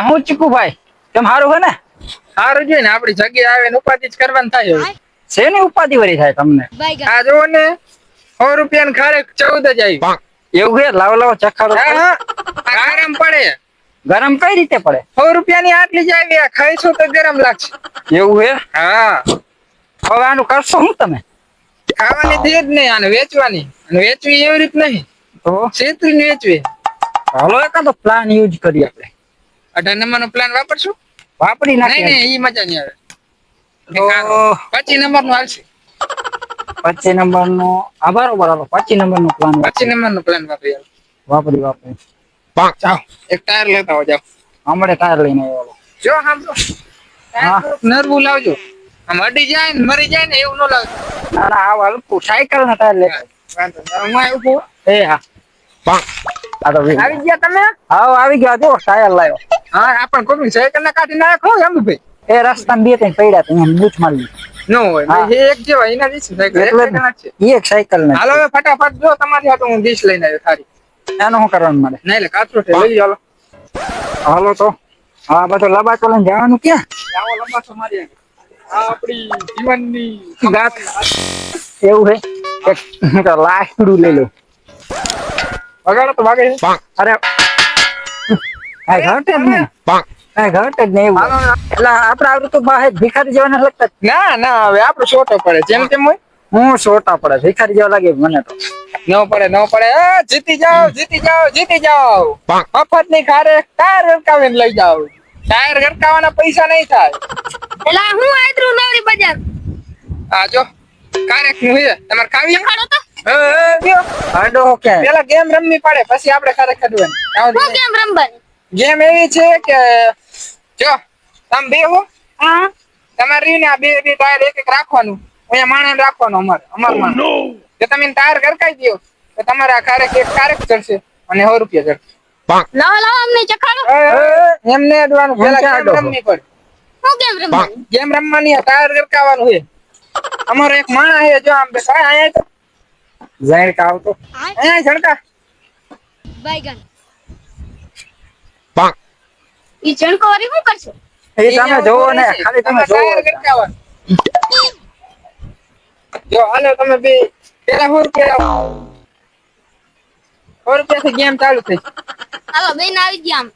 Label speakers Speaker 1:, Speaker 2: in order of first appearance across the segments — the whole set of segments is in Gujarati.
Speaker 1: હું ચીકુ ભાઈ કેમ હારું હે ને?
Speaker 2: સારું જોઈએ ને આપડી જગ્યા આવે ને ઉપાધિ જ કરવાનું થાય હવે.
Speaker 1: શેની ઉપાધિ વળી થાય તમને?
Speaker 2: આ જો ને 100 રૂપિયા ખારેક 14 જ આવી.
Speaker 1: એવું હે? લાવો લાવો ચખાડો.
Speaker 2: ગરમ પડે.
Speaker 1: ગરમ કઈ રીતે પડે?
Speaker 2: 100 રૂપિયાની આટલી જ આવી. આ ખાઈશું તો ગરમ લાગશે.
Speaker 1: એવું હે?
Speaker 2: હા
Speaker 1: હવે આનું કરશો શું તમે?
Speaker 2: ખાવાની દે જ નહીં, આને વેચવાની. અને વેચવી એવી રીત નહીં,
Speaker 1: તો
Speaker 2: છેતરીને વેચવી.
Speaker 1: હાલો એકાદો પ્લાન યુઝ કરીએ આપણે.
Speaker 2: 18 નંબરનો પ્લાન વાપરશું?
Speaker 1: વાપરી
Speaker 2: નહીં
Speaker 1: નાખીએ.
Speaker 2: નહીં, ઈ મજા નહીં આવે.
Speaker 1: તો
Speaker 2: 25 નંબરનો હાલશે.
Speaker 1: 25 નંબરનો આ બરોબર. હાલો 25 નંબરનો પ્લાન
Speaker 2: 25 નંબરનો પ્લાન વાપરી.
Speaker 1: વાપરી.
Speaker 2: જાઓ એક ટાયર લેતા આવો. જાઓ
Speaker 1: હમણાં ટાયર લઈને આવ્યો.
Speaker 2: જો સાંભળો, નરવું લાવજો. આમ અડી જાય ને મરી જાય ને એવું ન લાવજો.
Speaker 1: ના ના આ હલકું સાયકલ ના ટાયર લેતા.
Speaker 2: વાંધો નહીં. હું આવ્યો છું.
Speaker 1: એ હા આ તો
Speaker 2: આવી ગયા તમે?
Speaker 1: હા આવી ગયા. જો ટાયર લાવ્યો.
Speaker 2: હા આપણ કોઈ સાયકલ ના કાઢી નાખો એમ ભાઈ.
Speaker 1: એ રસ્તામાં બે ત્રણ પડ્યા હતા એમ બૂચ મારી.
Speaker 2: ન હોય
Speaker 1: હા.
Speaker 2: એ એક જેવા એના દીશ સાયકલ
Speaker 1: એટલે
Speaker 2: એક ના છે.
Speaker 1: એક સાયકલ ને
Speaker 2: હાલો હવે ફટાફટ જો તમારી હાથે હું ડીશ લઈને આવ્યો થારી.
Speaker 1: એનું શું કરવાનું મારે?
Speaker 2: નહીં એટલે કાચરો છે લઈ જાઓ.
Speaker 1: હાલો તો હા બધો લબાચો લઈને જવાનું ક્યાં?
Speaker 2: આવો લંબાસો મારી આ આપણી જીવનની
Speaker 1: ગાત એવું હે એક લાકડું લઈ લો.
Speaker 2: વગાડો તો વાગે છે.
Speaker 1: અરે આ ઘટે જ નહીં. આ ઘટે જ નહીં એવું.
Speaker 2: હાલો.
Speaker 1: એટલે આપણે આવડું તો બહાર ભિખારી જેવા નથી લગતા.
Speaker 2: ના ના હવે આપણો છોટો પડે જેમ તેમ હોય.
Speaker 1: હું છોટા પડે ભિખારી જેવા લાગે મને તો.
Speaker 2: ન પડે. એ જીતી જાઓ. મફત ની ખારે ટાયર ગરકાવીને લઈ જાઓ. ટાયર ગરકાવાના પૈસા નહીં થાય.
Speaker 3: એલા હું આદરું નવરી બજાર
Speaker 2: આ જો કારેક નું છે તમારે ખાવી છે?
Speaker 3: ખાડો તો
Speaker 2: ગયો.
Speaker 1: હાડો ક્યાં?
Speaker 2: પેલા ગેમ રમવી પડે પછી આપણે ખારેક ખાધવાની.
Speaker 3: હું કેમ રમવાની?
Speaker 2: ગેમ એવી છે કે જો તમે બે હો
Speaker 3: હા
Speaker 2: તમારે રીને આ બે ટાયર એક રાખવાનું. અહીંયા માણસ રાખવાનો અમારમાં. જો તમે ટાયર ગરકાઈ દો તો તમારે આ ખારેક ચડશે અને 100 રૂપિયા ચડશે.
Speaker 3: લાવો અમને ચખાડો.
Speaker 2: એમને અડવાનું પેલા
Speaker 1: ક્યાં
Speaker 2: ગેમ
Speaker 1: અડો?
Speaker 2: રમવી પડે.
Speaker 3: હું કેમ રમવાની?
Speaker 2: ગેમ રમવાની ટાયર ગરકાવાનું છે. અમારો એક માણસ છે જો આમ બેઠા અહીંયા તો
Speaker 1: જાહેર કાવ તો
Speaker 2: અહીંયા ઝડકા
Speaker 3: બાયગન ઈ જણકો વાળી શું કરશો?
Speaker 1: એ તમે જોવો ને ખાલી તમે જોવો.
Speaker 2: ટાયર ગરકાવાનું. જો હાલો તમે બે પેલા 100 રૂપિયા 100 રૂપિયાથી ગેમ ચાલુ થઈ.
Speaker 3: હાલો બેન આવી ગયા આમ.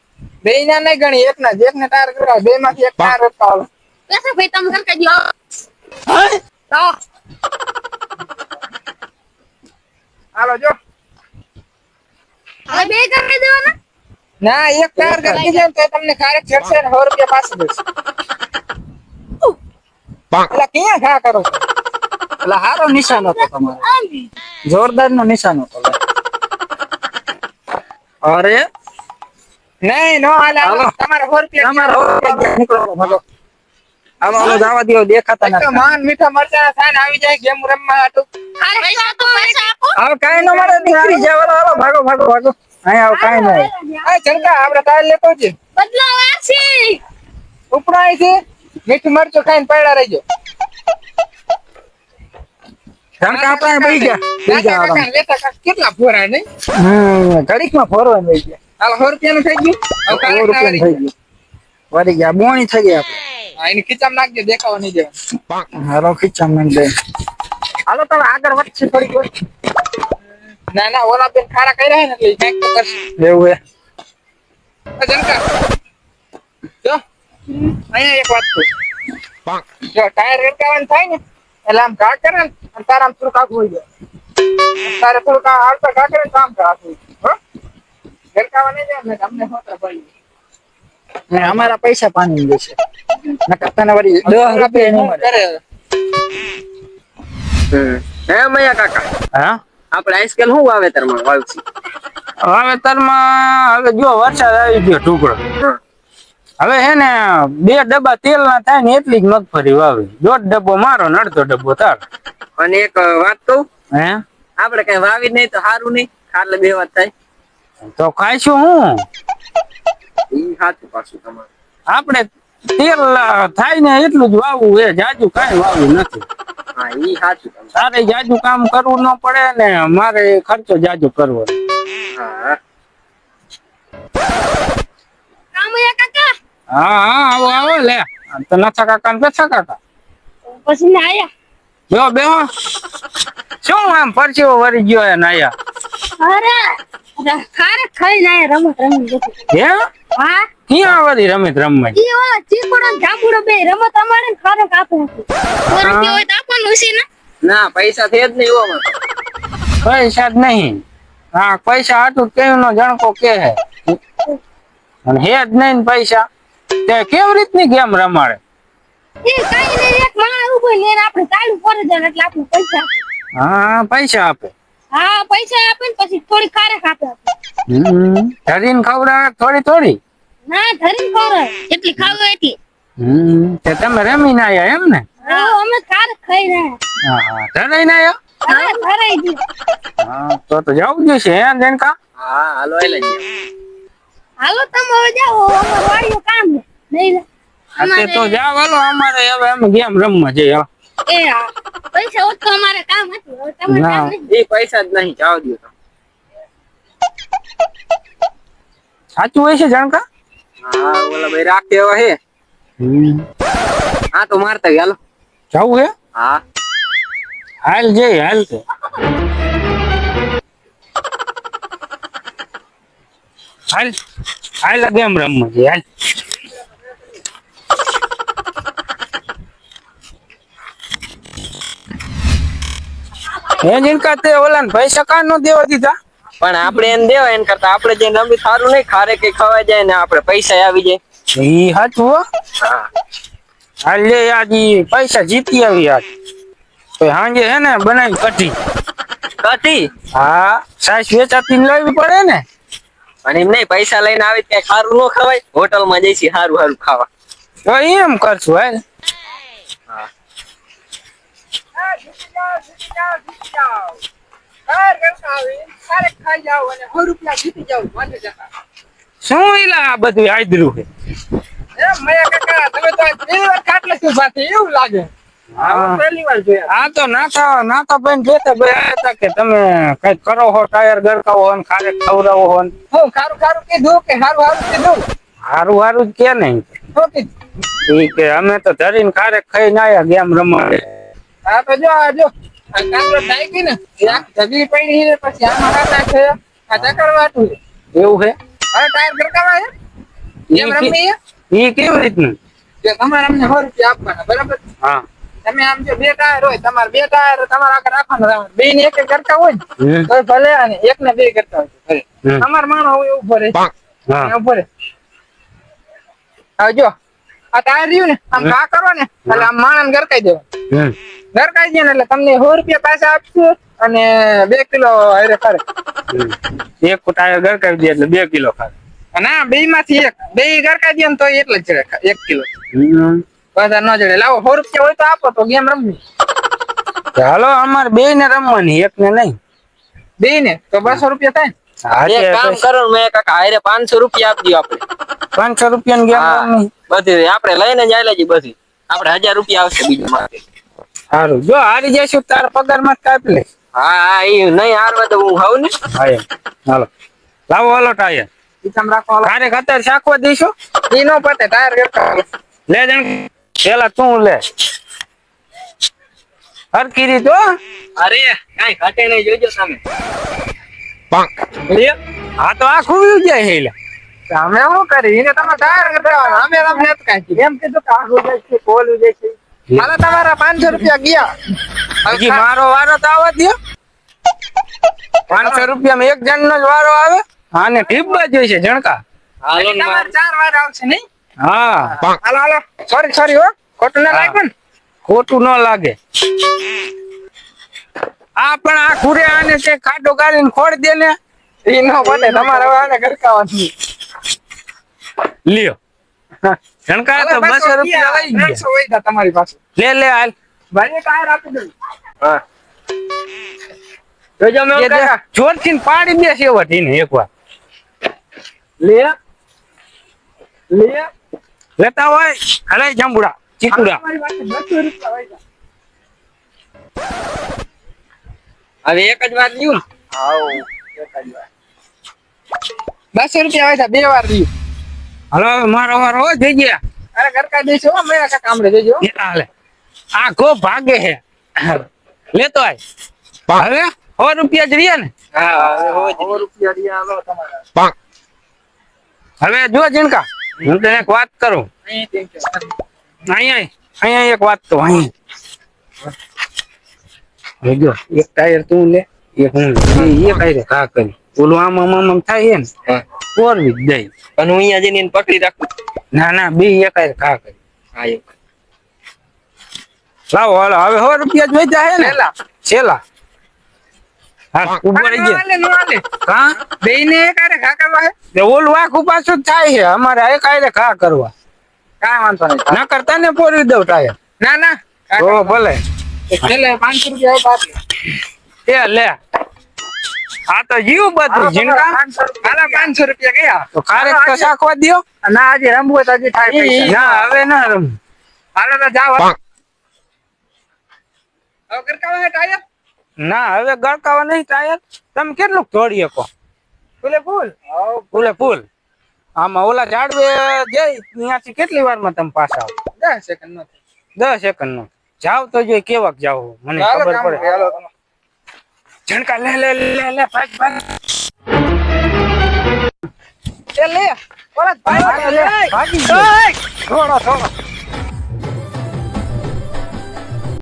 Speaker 2: બે ના નહીં ગણી એકના ટાયર ગરકાવ. બે માંથી એક ટાયર ગરકાવ.
Speaker 3: બેસો ભાઈ તમે કરકા દો. તો
Speaker 2: હાલો જો
Speaker 3: હવે બે કરી દેવાના.
Speaker 2: ના એક ટાયર ગરકી જાય તો તમને ખારેક ચડશે ને 100 રૂપિયા પાછું દેશે. એટલે ક્યાં ઘા કરો છો?
Speaker 1: એટલે હારો નિશાન હતો તમારો.
Speaker 3: આંબી
Speaker 1: જોરદાર નો નિશાન હતો. અરે
Speaker 2: નહીં નો હાલે.
Speaker 1: હાલો.
Speaker 2: તમારે 100 રૂપિયા
Speaker 1: તમારો નીકળો ભાગો. આમાં જવા દો દેખાતા
Speaker 2: એક તો
Speaker 1: નથી.
Speaker 2: માન મીઠા મરચા થાય ને આવી જાય ગેમ રમવા હાટુ.
Speaker 3: પૈસા આપો.
Speaker 1: હવે કાઈ ન મારે દીકરી જવાનો. હાલો ભાગો. અહીંયા આવ કાઈ નહીં.
Speaker 2: આ ચંકા આપણે ટાયર લેતો છે.
Speaker 3: બદલાવ આછી.
Speaker 2: ઉપરાય છે મીઠું મરચું ખાઈને પડ્યા રહેજો.
Speaker 1: ધણકા આપણે બેહી ગયા.
Speaker 2: કાકા, લેતા કાકા, કેટલા ફોરાય નહીં?
Speaker 1: ઘડીકમાં ફરવાનું થઈ ગયા.
Speaker 2: હાલો 100 રૂપિયાનું થઈ ગયું. હવે
Speaker 1: 100
Speaker 2: કારેક
Speaker 1: રૂપિયાનું થઈ ગયું. વળી ગયા બોણી થઈ ગયા.
Speaker 2: હા એની ખીચામાં નાખજો દેખાવા નહીં દેવાનું.
Speaker 1: હાલો ખીચામાં દે. હાલો તમે આગળ વધશે થોડીક વાર.
Speaker 2: ના ઓલા બેન ખારા કર્યા હે ને એટલે ઈ કાંઈક તો કરશે.
Speaker 1: એવું હે.
Speaker 2: જનકા જો અહીંયા એક વાત કહું. જો ટાયર રેડકાવાનું થાય ને એટલે આમ ઘા કરે ને અને તારે આમ થોડુંક આઘું હોય જાય. તારે થોડુંક આવતા ઘા કરે ને તો આમ ઘા આઘું હોય. હો રેડકાવા નહીં જાય ને અમને હોતરા પડી.
Speaker 1: ને અમારા પૈસા પાણી દેશે. નકર તને વળી 10 રૂપિયા નહીં મળે.
Speaker 2: કરે
Speaker 4: હે મયા કાકા
Speaker 1: હા
Speaker 4: આપણે આઈસ્કેલ શું વાવેતરમાં વાવছি?
Speaker 1: વાવેતરમાં હવે જો વરસાદ આવી ગયો ટુકડો. હવે હે ને 2 ડબ્બા તેલ ના થાય ને એટલી જ મગફળી વાવી. 1.5 ડબ્બો મારો ને 1.5 ડબ્બો તાર.
Speaker 4: અને એક વાત કહું,
Speaker 1: હે
Speaker 4: આપણે કઈ વાવી નહીં તો સારું નહીં, ખાલે 2 વાત થાય.
Speaker 1: તો ખાઈશું હું?
Speaker 4: ઈ સાચું પાછું તમારું.
Speaker 1: આપણે તેલ થાય ને એટલું જ વાવવું એ જાજુ કાંઈ વાવવું નથી.
Speaker 4: હા ઈ સાચું તમારું.
Speaker 1: તારે જાજુ કામ કરવું ન પડે ને મારે ખર્ચો જાજુ કરવો.
Speaker 2: હા
Speaker 3: રામૈયા કાકા
Speaker 1: હા હા આવો આવો લે આ તો નથા કાકા ને પેથા કાકા
Speaker 3: પછી ને આયા
Speaker 1: બેહો બેહો શું આમ પરચીઓ વરી ગયો હે નાયા
Speaker 3: અરે ખારે ખાઈને આયા રમત રમી જતી
Speaker 1: હે
Speaker 3: હા
Speaker 1: ક્યાં વરી રમત રમવા
Speaker 3: ઈ ઓલા ચીકુડો ને જાંબુડો બે રમત રમાડે ને ખારે કાપે રૂપિયા હોય તો આપવાનું છે ને
Speaker 4: ના પૈસા છે જ નહીં ઓમાં.
Speaker 1: પૈસા જ નહીં હા પૈસા હાટું કેવું નો જણકો કે હે અને હે જ નહીં ને પૈસા તે કેવી રીતની ગેમ રમાડે
Speaker 3: એ કાઈ નહીં એક માણસ ઉભો ને એને આપણે ચાલુ કરી દે એટલે આપણે પૈસા આપે.
Speaker 1: હા પૈસા આપે
Speaker 3: હા પૈસા આપે ને પછી થોડી ખારે કાપે
Speaker 1: ધરીને ખવડાવે થોડી થોડી
Speaker 3: ના ધરી ખવડાવે એટલી ખાવ એટલી
Speaker 1: તે તમે રમીને આયા એમ ને
Speaker 3: હા અમે ખારે ખાઈ રહ્યા
Speaker 1: હા હા ધરાઈને આયા
Speaker 3: હા ધરાઈ ગયું
Speaker 1: હા તો જવું જ છે હે જનકા
Speaker 4: હા હાલો એટલે જ
Speaker 3: હાલો તમે હવે જાઓ અમાર વાડીઓ કામ છે નહીં
Speaker 1: તે તો જાવ હાલો અમારે હવે અમે ગેમ રમવા જઈએ હાલો.
Speaker 3: એ હા પૈસા હોત તો અમારે કામ હતું હવે તમારે
Speaker 1: ના.
Speaker 3: કામ નહીં
Speaker 4: એ પૈસા જ નહીં જાવ દો તો.
Speaker 1: સાચું હોય છે જણકા
Speaker 4: હા ઓલા ભાઈ રાખે એવા હે હા તો મારતા ગયા હાલો.
Speaker 1: જવું હે
Speaker 4: હા
Speaker 1: હાલ જઈ હાલ તે હાલ હાલ ગેમ રમવા જઈએ હાલ હે જનકા તે ઓલા પૈસા કાં નો દેવા દીધા
Speaker 4: પણ આપણે એને દેવા એને કરતા આપણે જે રમી સારું નહીં ખારે કઈ ખવાય જાય ને આપણે પૈસા આવી જાય.
Speaker 1: ઈ હાચું હો
Speaker 4: હા
Speaker 1: હાલ લે આજ ઈ પૈસા જીતી આવી આજ તો સાંજે હે ને બનાવી કઢી
Speaker 4: કથી
Speaker 1: હા સાસ વેચાતી ને લેવી પડે ને
Speaker 4: અને એમ નહીં પૈસા લઈને આવી કઈ સારું ન ખવાય હોટલમાં જઈશી સારું સારું ખાવા.
Speaker 1: તો એમ કરશું હાલ
Speaker 2: ખાઈ જાઓ અને 100 રૂપિયા જીતી જાઓ વાંધો જતા
Speaker 1: શું ઈલા આ બધું આદરું છે
Speaker 2: એમ મયા કાકા તમે તો આજ પહેલી વાર ખાટલે શું સાથે એવું લાગે
Speaker 1: હા.
Speaker 2: પહેલી વાર જોયા
Speaker 1: આ તો નાતા બેન જોતા બે આયા તા કે તમે કઈક કરો હો ટાયર ગરકાવો હો ને ખારે ખવડાવો હો ને
Speaker 2: હું ખારું ખારું કીધું કે હારું હારું કીધું
Speaker 1: હારું હારું જ કે નહીં
Speaker 2: શું કીધું
Speaker 1: ઈ કે અમે તો ધરીને ખારે ખાઈને આયા ગેમ રમાડે
Speaker 2: હા તો જો આ જો આ કાંકરો થાય ગઈ ને એ આખી ઢગલી પડી છે પછી આમાં કાકા છે આ ચક્કર વાટું છે
Speaker 1: એવું છે
Speaker 2: હવે ટાયર ગરકાવા છે એમ રમી છે
Speaker 1: ઈ કેવી રીતનું
Speaker 2: કે તમારે અમને 100 રૂપિયા આપવાના બરાબર
Speaker 1: હા
Speaker 2: તમે આમ જો બે ટાયર હોય તમારે બે ટાયર તમારે આગળ રાખવાના બે ને એક કરતા હોય ને
Speaker 1: હમ.
Speaker 2: તો ભલે અને એક ને બે કરતા હોય તો ભલે
Speaker 1: હમ.
Speaker 2: અમાર માણસ હોય ઉભો રહે
Speaker 1: હા
Speaker 2: ઉભો રહે હવે જો આ ટાયર રહ્યું ને આમ કા કરો ને એટલે આમ માણસ ગરકાઈ દેવા
Speaker 1: હમ.
Speaker 2: ગરકાઈ દે ને એટલે તમને 100 રૂપિયા પાછા આપશે અને 2 કિલો હારે ખરે
Speaker 1: એક ટાયર ગરકાવી દે એટલે 2 કિલો ખાય
Speaker 2: ના બે માંથી એક બે ગરકાઈ દે ને તો એટલે જ ચડે 1 કિલો બધા ન જડે લાવો 100 રૂપિયા હોય તો આપો તો ગેમ રમવી
Speaker 1: હાલો અમારે બે ને રમવાની એક ને નહીં
Speaker 2: બે ને તો 200 રૂપિયા થાય ને
Speaker 1: હા,
Speaker 4: એક
Speaker 1: તે
Speaker 4: કામ
Speaker 1: પછી
Speaker 4: કરો ને મેં કાકા હારે 500 રૂપિયા આપી દો આપણે
Speaker 1: 500 રૂપિયાની ગેમ
Speaker 4: હા
Speaker 1: રમવી
Speaker 4: બધી આપણે લઈને જ આવેલા છીએ બધી આપણે 1000 રૂપિયા આવશે બીજું માટે.
Speaker 1: સારું જો હારી જઈશું તારા પગાર માં કાપી લે
Speaker 4: હા હા એ નહીં હારવા તો હું ખાવ ને
Speaker 1: હા એમ. હાલો લાવો હાલો ટાયર
Speaker 2: ઈકમ રાખો હાલો.
Speaker 1: તારે અત્યારે શાકવા દઈશું
Speaker 2: ઈ નો પતે ટાયર ગરકાવે
Speaker 1: લે જણ પેલા તું લે હરખી રીત હો
Speaker 4: અરે કાઈ ઘટે નહીં જોજો તમે.
Speaker 2: લે
Speaker 1: હા તો આ ખુવી જાય છે લે
Speaker 2: અમે શું કરી એને તમે ટાયર ગરકાવવાના અમે તમને નથી કાંઈ એમ કીધું કે આગળ જાય છે કોલું જાય છે હાલો તમારા 500 રૂપિયા ગયા
Speaker 1: હજી મારો વારો તો આવવા દો 500 રૂપિયામાં એક જણ નો જ વારો આવે આને ટીપવા જોઈએ છે જણકા
Speaker 4: હાલો ને
Speaker 2: તમારે 4 વાર આવશે નહીં
Speaker 1: હા
Speaker 2: હાલો હાલો સોરી હો ખોટું ના લાગ્યું ને
Speaker 1: ખોટું ન લાગે આ પણ આ ખુરે આને તે ખાડો ગાળીને ખોડ દે ને
Speaker 2: ઈ નો પતે તમારે હવે આને ગરકાવવાનું
Speaker 1: લ્યો જણકા તો 200 રૂપિયા લઈ ગયા
Speaker 2: 300 હોય તમારી પાસે
Speaker 1: લે હાલ
Speaker 2: ભાઈ ટાયર આપી દઉં
Speaker 4: હા જોજો મેં
Speaker 1: એ દે,
Speaker 4: કાકા
Speaker 1: જોરથી પાડી દે છે વટીને એકવાર
Speaker 2: લે
Speaker 1: લેતા હોય અરે જાંબુડા ચીકુડા
Speaker 2: તમારી પાસે 200 રૂપિયા હોય
Speaker 4: હવે એક જ વાત લ્યું ને
Speaker 2: આવો એક જ વાર રૂપિયા હોય 2 વાર રહ્યું.
Speaker 1: હાલો હવે મારો વારો હો જઈ ગયા.
Speaker 2: અરે ઘરકા દેશો હો, મેરા કાકા આમળે દેજો.
Speaker 1: હાલે આ કો ભાગે હે લેતો આય હવે 100 રૂપિયા જ રહ્યા ને.
Speaker 4: હા હવે હોય જ.
Speaker 2: 100 રૂપિયા રહ્યા લો તમારા.
Speaker 1: હવે જો જીનકા હું તને એક વાત કરું.
Speaker 2: અહીં તેમ કે.
Speaker 1: અહીંયા એક વાત તો અહીં જો એક ટાયર તું લે એક હું લે એક આયરે કા કરી ઓલું આમ થાય હે ને
Speaker 4: હા.
Speaker 1: પોરવી જ દઈ.
Speaker 4: અને હું અહીંયા જઈને એને પકડી રાખું.
Speaker 1: ના બે એક આયરે કા કરી
Speaker 4: હા એવું.
Speaker 1: લાવો હાલો હવે 100 રૂપિયા જ વેચા હે ને છેલા હા ઉપર રહી ગયા
Speaker 2: હાલે નો હાલે.
Speaker 1: હા
Speaker 2: બેયને એક હારે ઘા કરવા હે.
Speaker 1: તે ઓલું આખું પાછું જ થાય છે અમારે એક આયરે કા કરવા
Speaker 2: કાંઈ વાંધો નહીં.
Speaker 1: ના કરતા ને પોરવી દઉં ટાયર
Speaker 2: ના ના
Speaker 1: ઓ ભલે
Speaker 2: છેલ્લે 500 રૂપિયા આપી.
Speaker 1: એ લે આ તો જીવ બધું જીનકા
Speaker 2: હાલા 500 રૂપિયા ગયા.
Speaker 1: તો ખારેક તો શાકવા દ્યો
Speaker 2: ના આજે રમવું હોય તો હજી થાય પૈસા.
Speaker 1: ના હવે ના રમ
Speaker 2: હાલો તો જાઓ. હવે ઘરકા હે ટાયર
Speaker 1: ના હવે ગળકાવા નહીં ટાયર તમે કેટલું તોડી શકો
Speaker 2: ફૂલે ફૂલ.
Speaker 1: ફૂલે ફૂલ આમાં ઓલા ઝાડવે જઈ ત્યાંથી કેટલી વારમાં તમે પાછા આવો
Speaker 2: 10 સેકન્ડ નો.
Speaker 1: 10 સેકન્ડ નો જાવ તો જોઈ કેવાક જાવ મને ખબર પડે
Speaker 2: હાલો
Speaker 1: ઝણકા લે ભાગ
Speaker 2: એ લે ઓલા ભાઈ
Speaker 1: ભાગી
Speaker 2: ઓય થોડો